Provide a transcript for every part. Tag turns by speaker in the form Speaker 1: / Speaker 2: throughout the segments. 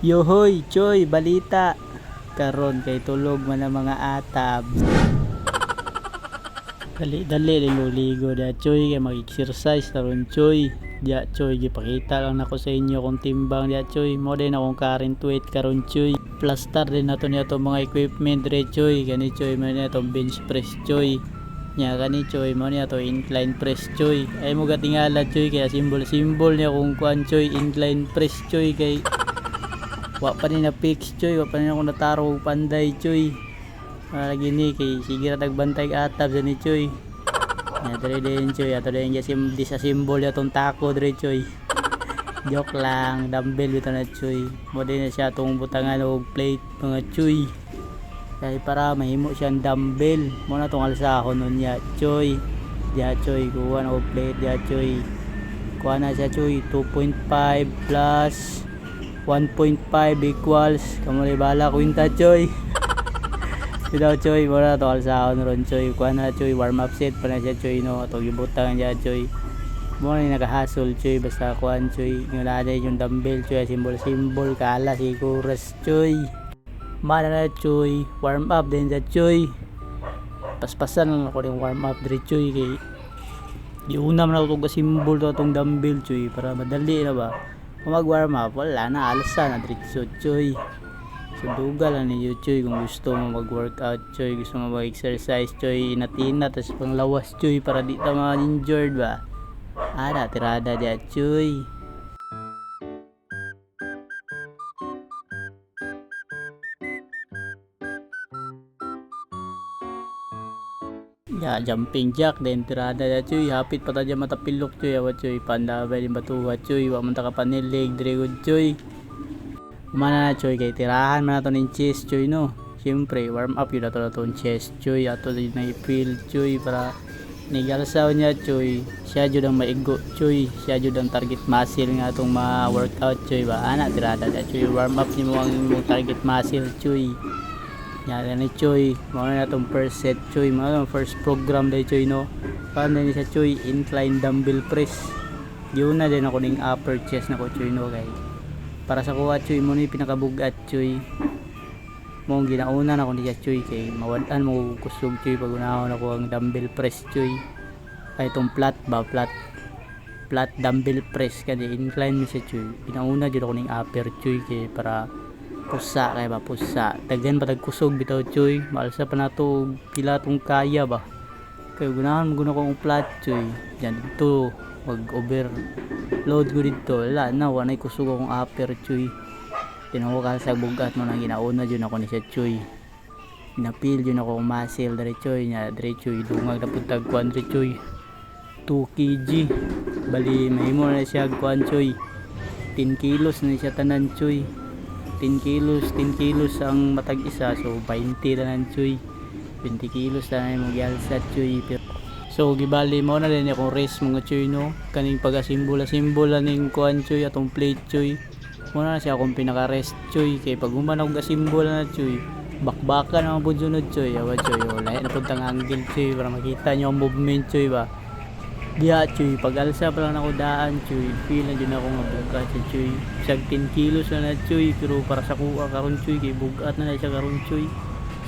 Speaker 1: Yohoy, Choy, balita. Karon kay tulog man ang mga atab. Dali ligo-ligo da Choy kay mag-exercise karon Choy. Dia Choy, gipakita lang nako sa inyo kung timbang dia Choy. Mo din akong current weight karon Choy. Plaster din nato niya to mga equipment re Choy. Kani Choy man niya to bench press Choy. Nya kani Choy mo niya to incline press Choy. Ay mo gatingala Choy kaya simbol niya kung kuan Choy incline press Choy kay wa pa ni na fix Choy, wa pa ni ako nataro og panday Choy. Lagi ni kay sige ra tagbantay atab sa ni Choy. Ya dre din Choy, ato din sa simbol ya tong tako dre Choy. Joke lang, dumbbell bitaw na Choy. Mo din na siya tong butangan og plate mga Choy. Kaya para mahimo siyang dumbbell. Mo na tong alsahon nun ya Choy. Ya Choy, kuha na og plate ya Choy. Kuha na siya Choy 2.5 plus 1.5 equals kamuli bala kwinta Choy. Ito Choy, muna to alsahon ron Choy. Kuha na Choy, warm up set pa na siya Choy no. Ito gibutang niya Choy. Muna ni nakahasol Choy, basta kuhan Choy. Yung naday yung dumbbell Choy, simbol kala siguras Choy. Mana na Choy, warm up din sa Choy. Paspasan lang ako yung warm up dire Choy kay giunam na ako simbol to itong dumbbell Choy para madali na ba. Kung mag-warm up, wala na, alsa na diretso Choy. So duga lang ninyo Choy kung gusto mo mag-workout Choy, gusto mo mag-exercise Choy, inatina tas panglawas Choy para di ta ma-injured ba. Ada tirada dia Choy. Ya jumping jack din tirada dia Choy, hapit pa ta dyan matapilok Choy, awa Choy, pandabay din batuwa Choy, wa man ta kapanilig dire good Choy. Mana na Choy kay tirahan man nato ning chest Choy no. Siyempre warm up yun nato natong chest Choy, ato din na i-feel Choy para nigalsaw niya Choy. Siya jud ang maigo Choy, siya jud ang target muscle nga atong ma-workout Choy ba. Ana tirada dia Choy, warm up nimo ang imong target muscle Choy. Yan ni Choy, mao na natong first set Choy, mao na first program day Choy no. Paano ni sa Choy, incline dumbbell press. Diuna din ako ning upper chest nako Choy no kay para sa kuha Choy mo ni pinakabugat Choy. Mo ginauna na ko niya Choy kay mawad-an mo kusog Choy pag unahon ako ang dumbbell press Choy. Kay itong flat dumbbell press kay incline mi siya Choy. Pinauna jud ako ning upper Choy kay para pusa kay ba pusa. Daghan patag kusog bitaw Choy. Maalsa pa nato pila tong kaya ba. Kay ganahan mo ko ang flat Choy. Diyan dito mag overload ko dito. Wala na wanay kusog akong upper Choy. Tinawa ka sa bugat mo nang ginauna dyan ako ni siya Choy. Pinapil dyan ako muscle dari Choy nya dari Choy dungag na puntag kuan dari Choy 2 kg bali mahimo na siya kuan Choy 10 kilos na siya tanan Choy. 10 kilos ang matag isa so 20 tanan Choy. 20 kilos tanan mo gyalsat Choy. So gibali mo na din akong race mga Choy no. Kaning pagasimbol ning kuan Choy atong plate Choy. Muna na siya akong pinaka-rest Choy kay pag humanaw ga simbol na Choy bakbakan ang budsunod Choy, awa Choy lahi na puntang angle Choy para makita nyo ang movement Choy ba. Diya Choy pag alsa pa lang ako daan Choy feel na dyan ako nga bugat siya Choy. Siyag 10 kilos na Choy pero para sa kuha karon Choy kay bugat na siya karon Choy.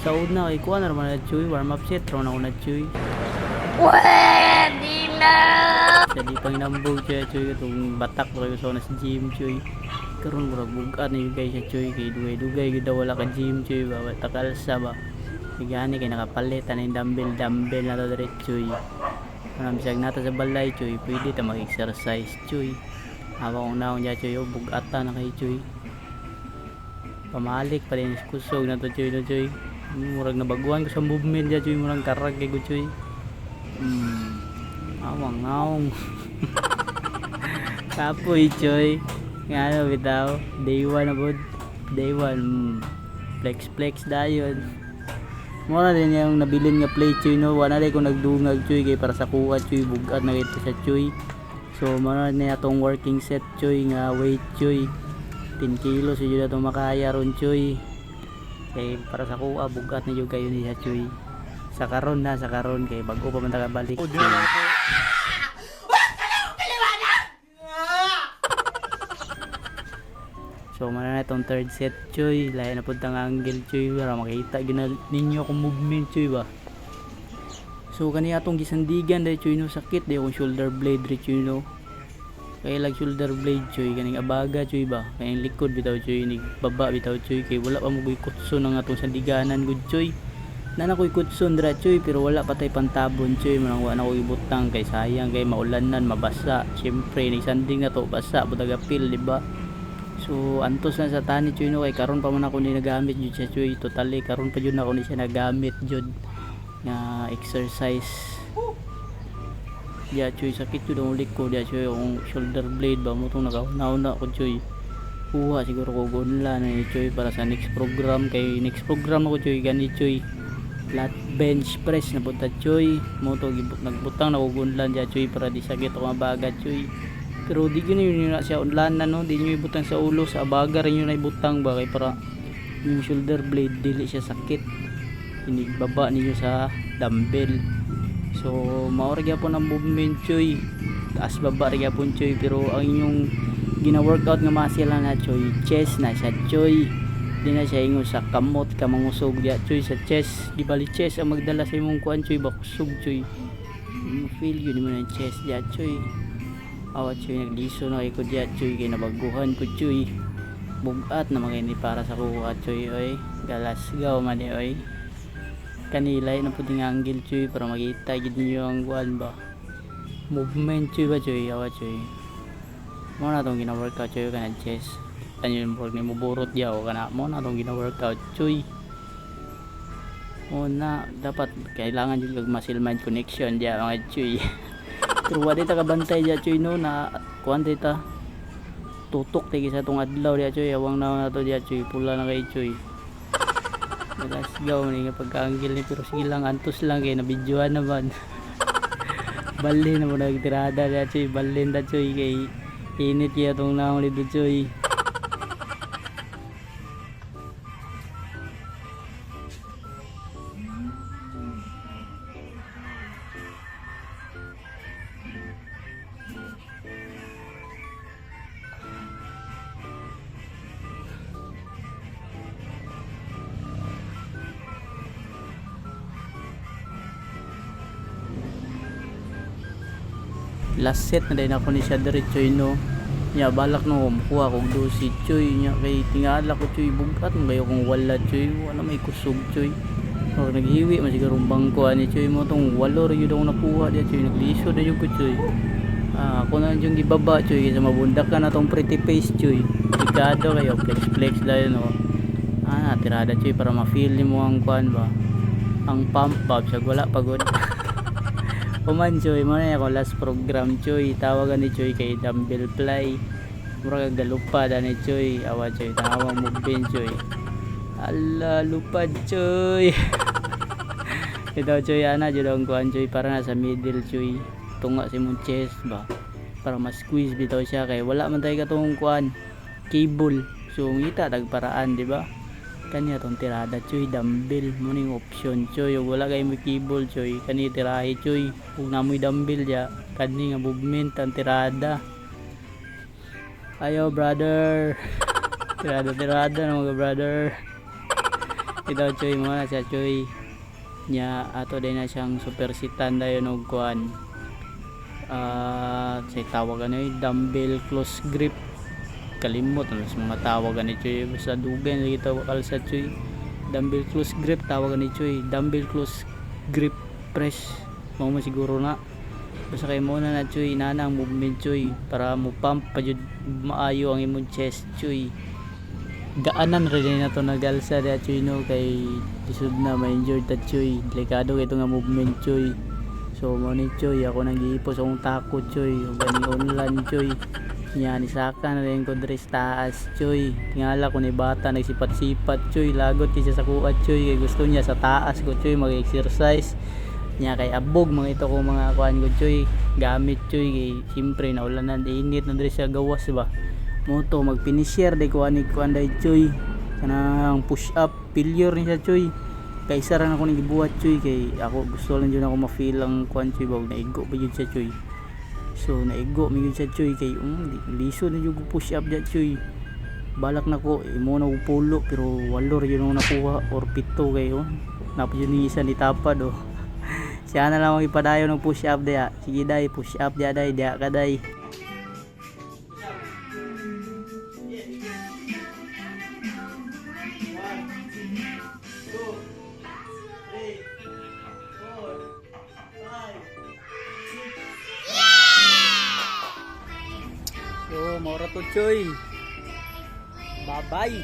Speaker 1: Sa una kay kuha na naman na Choy, warm up set raw na ako na Choy. Pwede na! Sa di pang nambog siya Choy itong batak ko sa na sa gym Choy. Karon murag bugat na yung guys sa Choy kay dugay gid wala ka gym Choy ba takalsa ba gani kay nakapalit ani dumbbell na to dire Choy. Manam siyag nata sa balay Choy pwede ta mag-exercise Choy. Hawa kong naon ja Choy bugata na kay Choy. Pamalik pa rin kusog na to Choy no Choy. Murag nabaguan ko sa movement ja Choy murag karag kay ko Choy. Awang ngaong kapoy Choy. Nga ano bitaw day 1 na po day 1 flex dayon. Muna din yung nabilin nga plate Choy no. Wala rin kung nagdungag Choy kay para sa kuha Choy bugat na ito sa Choy. So muna din itong working set Choy nga weight Choy 10 kilos yun na itong makaya ron Choy kay para sa kuha bugat na yung kayo niya Choy. Sa karon kay bago pa man balik Choy. So mana na itong third set choy, lahi na puntang angle choy para makita ginal ninyo akong movement choy ba. So kani atong gisandigan dahil choy no sakit dahil akong shoulder blade rin choy no. Kaya lag shoulder blade choy kaning abaga choy ba, kaning likod bitaw choy nig baba bitaw choy kay wala pa mo kutso ng atong sandiganan gud choy. Na ko'y kutson dra choy pero wala patay pantabon choy, manang wa na ko ibutang kay sayang kay maulanan mabasa. Syempre ni sanding na to basa butag apil di ba. So antos na sa tani choy no kay karon pa man ako ni nagamit jud siya choy, totally karon pa jud na ako ni siya nagamit jud nga exercise. Dia choy sakit jud ang ulik ko dia choy ang shoulder blade ba mo tong nakauna ko choy. Kuha siguro ko gunla na ni choy para sa next program, kay next program ako choy gani choy lat bench press na punta choy mo to nagbutang na ko gunlan dia choy para di sakit ako mabaga choy. Pero di gini yun na siya unlan na no, di nyo ibutang sa ulo, sa abaga rin yun na ibutang ba kay para yung shoulder blade dili siya sakit, inigbaba ninyo sa dumbbell. So maori gyapon ang movement choy, taas baba rin gyapon choy, pero ang inyong gina-workout nga muscle na choy chest na siya choy, di na siya ingon sa kamot ka mangusog dia choy sa chest, di bali chest ang magdala sa imong kuan choy ba kusog choy, feel yun mo ng chest dia choy. Awat choy nagliso na kay ko dia choy kay nabaguhan ko choy, bugat na magini para sa kuha choy oy, galasgaw man oy. Kanilay na puting angle choy para makita gid niyo ang kuan ba movement choy ba choy, awa choy mo na tong gina-workout choy kana chest anyo yung work ni mo burot dia o kana mo na tong gina-workout choy. O na dapat kailangan jud kag muscle mind connection dia mga choy. Pero wala ta kabantay dia choy no na kuan ta tutok tigi sa tong adlaw dia choy, awang na to dia choy pula na kay choy. Let's go ni nga pagkaanggil ni, pero sige lang antos lang kay nabidyohan naman. Balin na mo nagtirada dia choy, balin da choy kay init ya tong naong dito choy. Last set na din ako ni siya diretso no. Nya balak no kumuha kog dosi choy nya kay tingala ko choy bugat mo kayo kung wala choy, wala may kusog choy. O naghiwi man siguro bangko ani choy mo tong walo ra gyud ako nakuha dia choy, nagliso na yung ko choy. Ako na yung gibaba choy kaysa mabundak ka na tong pretty face choy. Delikado kayo flex dayon no. Tirada choy para ma-feel nimo ang kuan ba. Ang pump up sa wala pagod. Kuman choy mo na ako last program choy, tawagan ni choy kay dumbbell fly mura kag galupad ani choy, awa choy tawag mo ben choy, ala lupad choy. Ito choy ana jud ang kuan choy para na sa middle choy, tunga sa imong chest ba para ma-squeeze bitaw siya kay wala man tay katong kuan cable, so ngita tag paraan di ba. Kanya tong tirada choy dumbbell mo ning option choy, ug wala kay mo cable choy kani tirahe choy, ug namoy dumbbell ya kani nga movement ang tirada. Ayo brother. tirada na mga brother. Ito choy mo na siya choy nya ato din na siyang super sitan dayon og kuan say tawagan ay dumbbell close grip, kalimot ano sa mga tawagan ni choy sa dugan lagi tawag sa choy dumbbell close grip tawagan ni choy, dumbbell close grip press mo man siguro na basta kay mo na choy inana ang movement choy para mo pump pa jud maayo ang imong chest choy. Daanan rin na to nagalsa dia choy no kay isud na ma-injured ta choy, delikado kay ito nga movement choy. So mo ni choy ako nang giipos akong takot choy ug ganing online choy. Yan, isaka na rin ko dress taas choy, tingala ko ni bata nagsipat-sipat choy, lagot siya sa kuat choy kay gusto niya sa taas ko choy mag-exercise nya kay abog mga ito ko mga kuan ko choy gamit choy kay siyempre naulanan init na dress siya gawas ba mo to mag-finisher day kuan ni kuan day choy kanang push up failure ni siya choy kay isa ra na ko ni gibuhat choy kay ako gusto lang jud ako ma-feel ang kuan choy ba naigo ba jud siya choy. So naigo mi siya choy kay liso na yung push up dia choy, balak na ko imo na pulo pero walo yun ang nakuha or pito kayo napos yun yung isa ni tapad oh. Siya na lang ang ipadayo ng push up dia. Sige day, push up dia day, dia ka day. So, mora to choy. Bye bye.